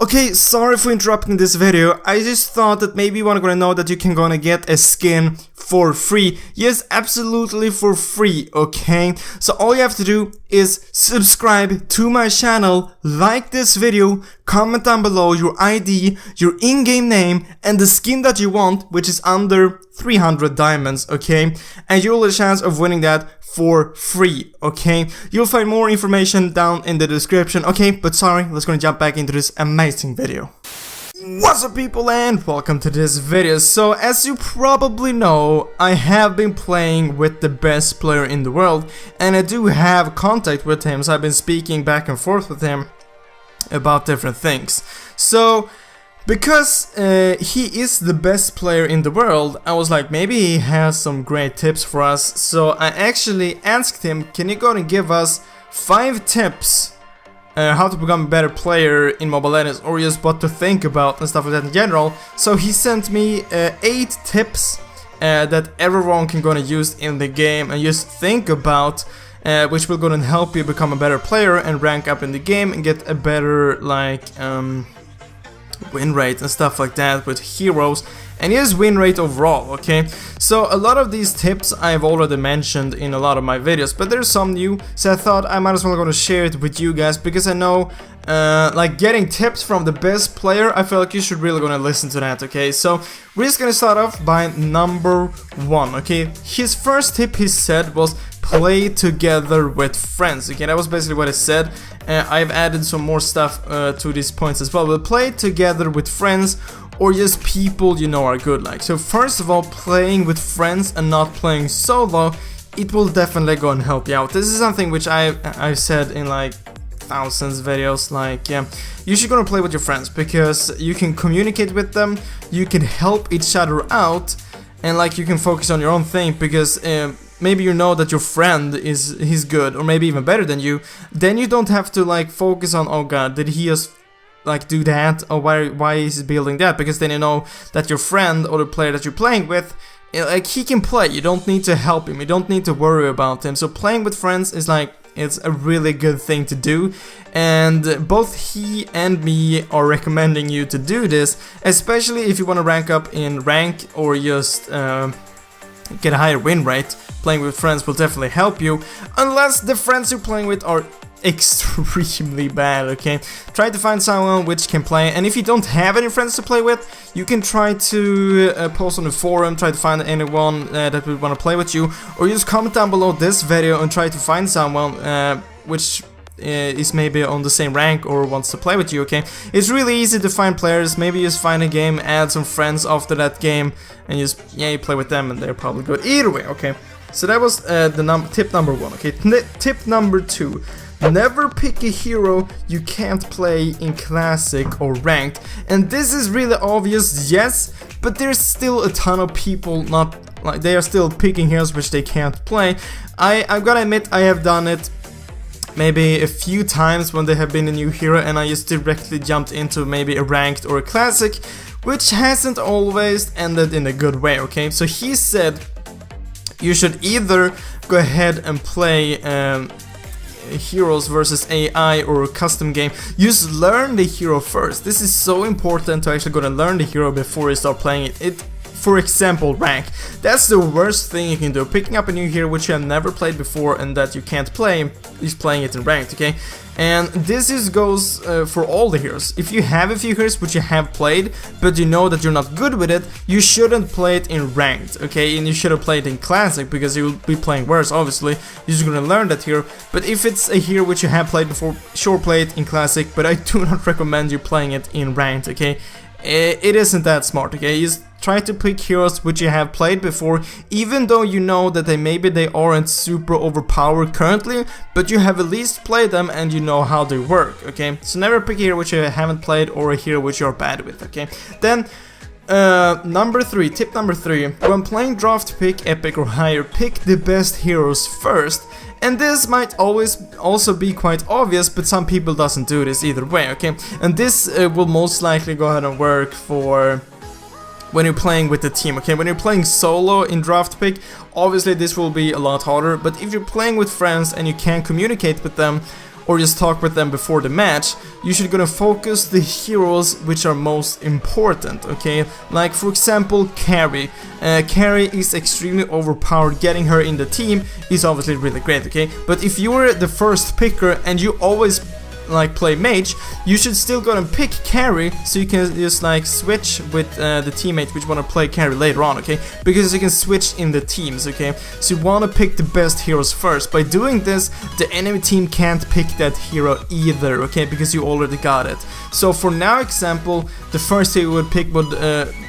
Okay, sorry for interrupting this video. I just thought that maybe you wanna know that you can gonna get a skin for free. Yes, absolutely for free, okay? So all you have to do is subscribe to my channel, like this video, comment down below your ID, your in-game name, and the skin that you want, which is under 300 diamonds, okay? And you'll have a chance of winning that for free, okay? You'll find more information down in the description, okay? But sorry, let's gonna jump back into this amazing video. What's up, people, and welcome to this video. So as you probably know, I have been playing with the best player in the world, and I do have contact with him, so I've been speaking back and forth with him about different things. So because he is the best player in the world, I was like, maybe he has some great tips for us. So I actually asked him, can you go and give us 5 tips how to become a better player in Mobile Legends, or just what to think about and stuff like that in general. So he sent me 8 tips that everyone can gonna use in the game and just think about, which will gonna help you become a better player and rank up in the game and get a better win rate and stuff like that with heroes, and his win rate overall, okay? So a lot of these tips I've already mentioned in a lot of my videos, but there's some new, so I thought I might as well gonna share it with you guys, because I know like getting tips from the best player, I feel like you should really gonna listen to that, okay? So we're just gonna start off by number 1, okay? His first tip, he said, was play together with friends, okay? That was basically what he said. I've added some more stuff to these points as well, but play together with friends or just people you know are good. Like, so first of all, playing with friends and not playing solo, it will definitely go and help you out. This is something which I've said in like thousands of videos, like, yeah, you should gonna play with your friends because you can communicate with them, you can help each other out, and like you can focus on your own thing, because maybe you know that your friend he's good, or maybe even better than you. Then you don't have to like focus on, oh god, did he just like do that, or why is he building that? Because then you know that your friend or the player that you're playing with, like, he can play. You don't need to help him, you don't need to worry about him. So playing with friends is like, it's a really good thing to do, and both he and me are recommending you to do this, especially if you want to rank up in rank or just get a higher win rate. Playing with friends will definitely help you, unless the friends you're playing with are extremely bad, okay? Try to find someone which can play, and if you don't have any friends to play with, you can try to post on the forum, try to find anyone that would want to play with you, or just comment down below this video and try to find someone which is maybe on the same rank or wants to play with you, okay? It's really easy to find players. Maybe just find a game, add some friends after that game, and just, yeah, you play with them and they're probably good either way, okay? So that was tip number 1, okay? Tip number 2. Never pick a hero you can't play in Classic or Ranked. And this is really obvious, yes, but there's still a ton of people not, like, they are still picking heroes which they can't play. I've gotta admit, I have done it maybe a few times when there have been a new hero and I just directly jumped into maybe a Ranked or a Classic, which hasn't always ended in a good way, okay? So he said you should either go ahead and play heroes versus AI or a custom game. Just learn the hero first. This is so important to actually go and learn the hero before you start playing it. For example, rank. That's the worst thing you can do. Picking up a new hero which you have never played before and that you can't play, is playing it in ranked, okay? And this just goes for all the heroes. If you have a few heroes which you have played, but you know that you're not good with it, you shouldn't play it in ranked, okay? And you should have played it in classic, because you'll be playing worse, obviously. You're just gonna learn that hero. But if it's a hero which you have played before, sure, play it in classic, but I do not recommend you playing it in ranked, okay? It isn't that smart, okay? Just try to pick heroes which you have played before, even though you know that maybe they aren't super overpowered currently, but you have at least played them and you know how they work, okay? So never pick a hero which you haven't played or a hero which you're bad with, okay? Then number 3, tip number 3, when playing draft pick, epic or higher, pick the best heroes first. And this might always also be quite obvious, but some people doesn't do this either way, okay? And this will most likely go ahead and work for when you're playing with the team, okay? When you're playing solo in draft pick, obviously this will be a lot harder, but if you're playing with friends and you can communicate with them, or just talk with them before the match, you should gonna focus the heroes which are most important, okay? Like for example, Carrie. Carrie is extremely overpowered. Getting her in the team is obviously really great, okay? But if you're the first picker and you always like play mage, you should still go and pick carry, so you can just like switch with the teammate which want to play carry later on, okay? Because you can switch in the teams, okay? So you want to pick the best heroes first. By doing this, the enemy team can't pick that hero either, okay? Because you already got it. So for now example, the first hero would pick would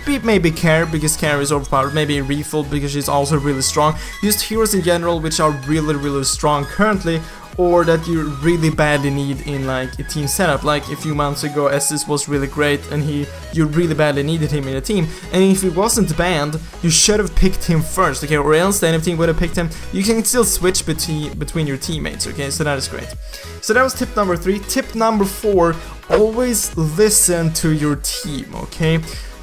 be maybe Carrie, because Carrie is overpowered, maybe Refill because she's also really strong. Just heroes in general which are really strong currently, or that you really badly need in like a team setup. Like a few months ago, Estes was really great and you really badly needed him in a team, and if he wasn't banned, you should have picked him first, okay? Or else the enemy team would have picked him. You can still switch between your teammates, okay? So that is great. So that was tip number 3. Tip number 4, always listen to your team, okay?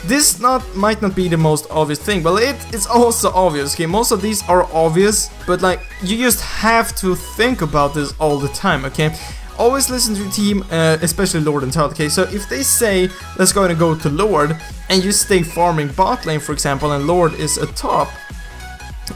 This might not be the most obvious thing, but it's also obvious, okay? Most of these are obvious, but like, you just have to think about this all the time, okay? Always listen to your team, especially Lord and Todd, okay? So if they say, let's go to Lord, and you stay farming bot lane, for example, and Lord is a top,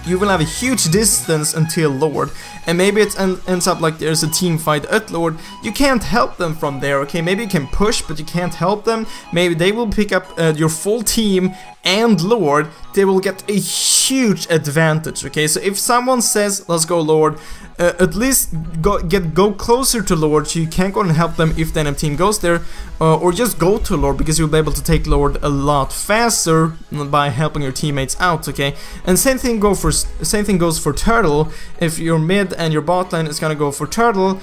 you will have a huge distance until Lord, and maybe it ends up like there's a team fight at Lord. You can't help them from there, okay? Maybe you can push, but you can't help them. Maybe they will pick up your full team and Lord. They will get a huge advantage, okay? So if someone says, let's go Lord, at least go closer to Lord, so you can't go and help them if the enemy team goes there, or just go to Lord, because you'll be able to take Lord a lot faster by helping your teammates out, okay? And same thing goes for Turtle. If you're mid and your bot lane is gonna go for Turtle,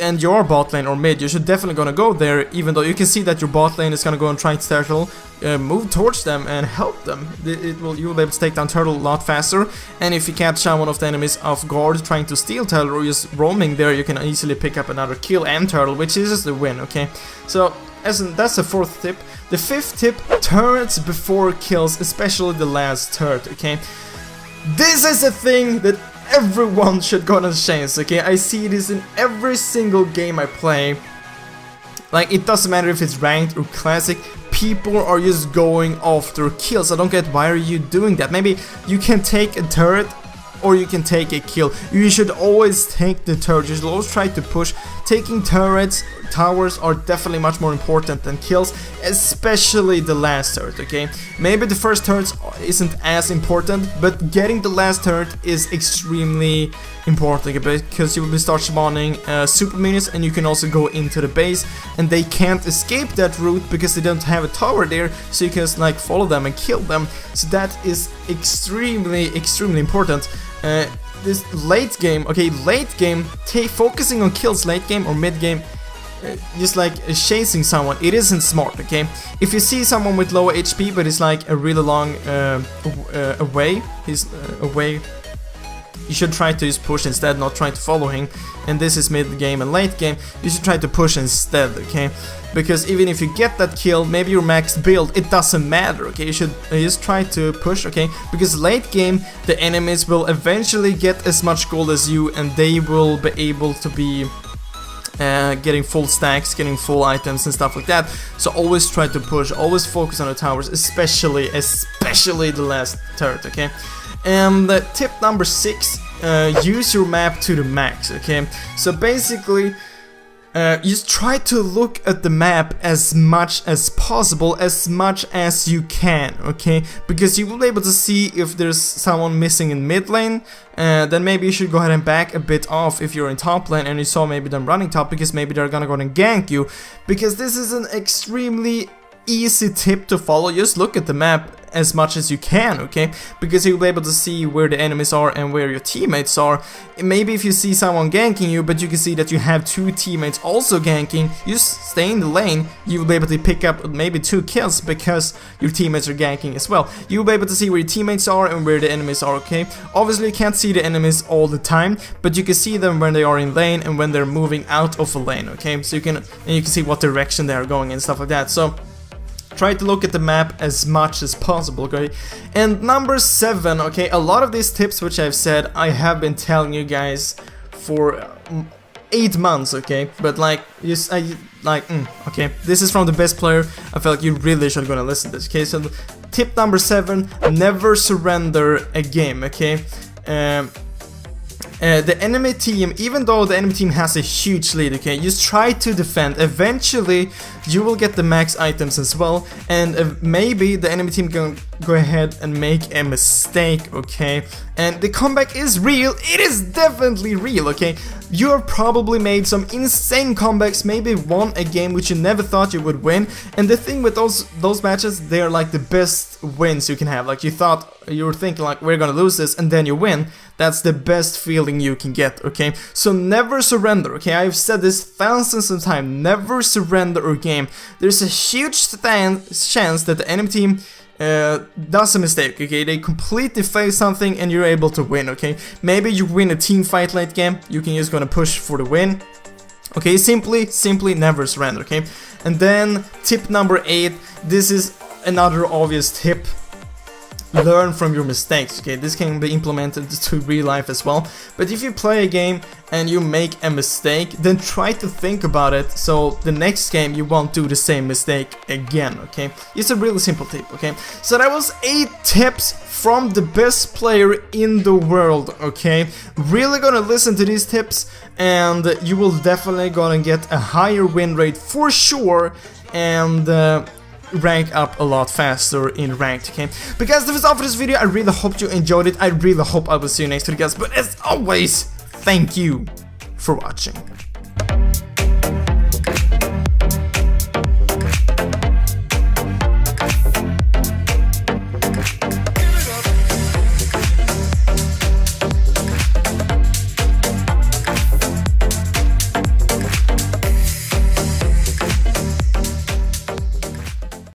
and your bot lane or mid, you should definitely gonna go there, even though you can see that your bot lane is gonna go and try to Turtle, move towards them and help them. You will be able to take down Turtle a lot faster, and if you catch someone of the enemies off guard trying to steal Turtle or just roaming there, you can easily pick up another kill and Turtle, which is the win, okay? So that's the 4th tip. The 5th tip, turrets before kills, especially the last turret, okay? This is a thing that everyone should go and change, okay? I see this in every single game I play. Like, it doesn't matter if it's ranked or classic, people are just going after kills. I don't get, why are you doing that? Maybe you can take a turret or you can take a kill. You should always take the turret. You should always try to push. Taking turrets, towers are definitely much more important than kills, especially the last turret, okay? Maybe the first turret isn't as important, but getting the last turret is extremely important, okay? Because you will start spawning super minions, and you can also go into the base, and they can't escape that route because they don't have a tower there, so you can just like follow them and kill them. So that is extremely important. This late game, okay, late game, focusing on kills late game or mid game, just like chasing someone, it isn't smart, okay? If you see someone with low HP but it's like a really long away, you should try to just push instead, not try to follow him. And this is mid game and late game, you should try to push instead, okay? Because even if you get that kill, maybe your max build, it doesn't matter, okay? You should just try to push, okay? Because late game, the enemies will eventually get as much gold as you, and they will be able to be getting full stacks, getting full items and stuff like that. So always try to push, always focus on the towers, especially the last turret, okay? And tip number 6, use your map to the max, okay? So basically, just try to look at the map as much as possible, as much as you can, okay? Because you will be able to see if there's someone missing in mid lane, then maybe you should go ahead and back a bit off if you're in top lane and you saw maybe them running top, because maybe they're gonna go and gank you. Because this is an extremely easy tip to follow. Just look at the map as much as you can, okay? Because you'll be able to see where the enemies are and where your teammates are. Maybe if you see someone ganking you, but you can see that you have 2 teammates also ganking, you stay in the lane, you will be able to pick up maybe 2 kills because your teammates are ganking as well. You'll be able to see where your teammates are and where the enemies are, okay? Obviously you can't see the enemies all the time, but you can see them when they are in lane and when they're moving out of a lane, okay? So you can see what direction they are going and stuff like that. So try to look at the map as much as possible, okay? And number 7, okay, a lot of these tips which I've said, I have been telling you guys for 8 months, okay? But like, okay, this is from the best player. I feel like you really should gonna listen to this, okay? So tip number 7, never surrender a game, okay? The enemy team, even though the enemy team has a huge lead, okay, just try to defend. Eventually, you will get the max items as well, and maybe the enemy team can go ahead and make a mistake, okay? And the comeback is real. It is definitely real, okay? You have probably made some insane comebacks, maybe won a game which you never thought you would win. And the thing with those matches, they're like the best wins you can have. Like you were thinking like, we're gonna lose this, and then you win. That's the best feeling you can get, okay? So never surrender, okay? I've said this thousands of times. Never surrender a game. There's a huge chance that the enemy team does a mistake, okay? They completely fail something and you're able to win, okay? Maybe you win a team fight late game, you can just gonna push for the win. Okay, simply never surrender, okay? And then tip number 8, this is another obvious tip. Learn from your mistakes, okay? This can be implemented to real life as well. But if you play a game and you make a mistake, then try to think about it so the next game you won't do the same mistake again, okay? It's a really simple tip, okay? So that was 8 tips from the best player in the world, okay? Really gonna listen to these tips and you will definitely gonna get a higher win rate for sure, and rank up a lot faster in ranked, okay? But guys, that was all for this video. I really hope you enjoyed it. I really hope I will see you next video, guys. But as always, thank you for watching.